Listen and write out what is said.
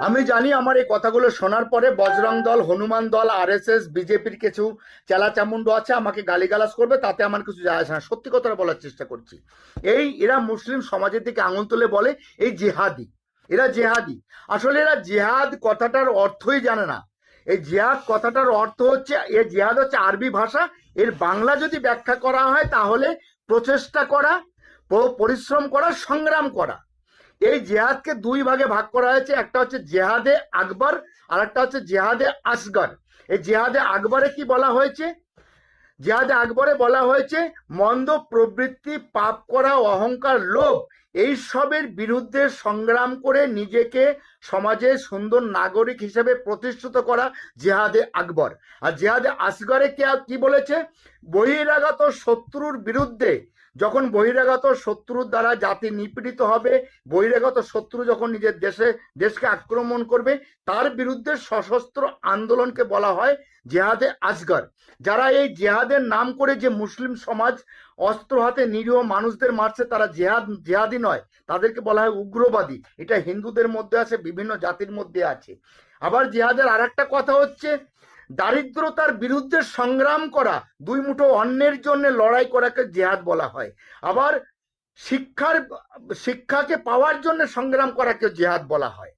আমি জানি আমার এই কথাগুলো শোনার পরে বজরং দল, হনুমান দল, আরএসএস, বিজেপির কিছু চেলাচামুন্ড আছে, আমাকে গালিগালাজ করবে, তাতে আমার কিছু যায় আসে না। সত্যি কথাটা বলার চেষ্টা করছি। এরা মুসলিম সমাজের দিকে আঙুল তুলে বলে এই জেহাদি, এরা জেহাদি। আসলে এরা জেহাদ কথাটার অর্থই জানে না। এই জেহাদ কথাটার অর্থ হচ্ছে, জেহাদ হচ্ছে আরবি ভাষা। এর বাংলা যদি ব্যাখ্যা করা হয় তাহলে প্রচেষ্টা করা, পরিশ্রম করা, সংগ্রাম করা। এই জেহাদকে দুই ভাগে ভাগ করা হয়েছে, একটা হচ্ছে জেহাদে আকবর, আর একটা হচ্ছে জেহাদে আসগর। এই জেহাদে আকবরে কি বলা হয়েছে? জেহাদে আকবরে বলা হয়েছে মন্দ প্রবৃত্তি, পাপ করা, অহংকার, লোভ, এই সবের বিরুদ্ধে সংগ্রাম করে নিজেকে সমাজে সুন্দর নাগরিক হিসেবে প্রতিষ্ঠিত করা জেহাদে আকবর। আর জেহাদে আসগরে কি বলেছে? বহিরাগত শত্রুর বিরুদ্ধে, যখন বহিরাগত শত্রুর দ্বারা জাতি নিপীড়িত হবে, বহিরাগত শত্রু যখন নিজের দেশকে আক্রমণ করবে, তার বিরুদ্ধে সশস্ত্র আন্দোলনকে বলা হয় জেহাদে আসগর। যারা এই জেহাদের নাম করে যে মুসলিম সমাজ অস্ত্র হাতে নিরীহ মানুষদের মারছে, তারা জেহাদি নয়, তাদেরকে বলা হয় উগ্রবাদী। এটা হিন্দুদের মধ্যে আছে, বিভিন্ন জাতির মধ্যে আছে। আবার জেহাদের আর একটা কথা হচ্ছে দারিদ্রতার বিরুদ্ধে সংগ্রাম করা, দুই মুঠো অন্নের জন্য লড়াই করাকে জেহাদ বলা হয়। আবার শিক্ষাকে পাওয়ার জন্য সংগ্রাম করাকে জেহাদ বলা হয়।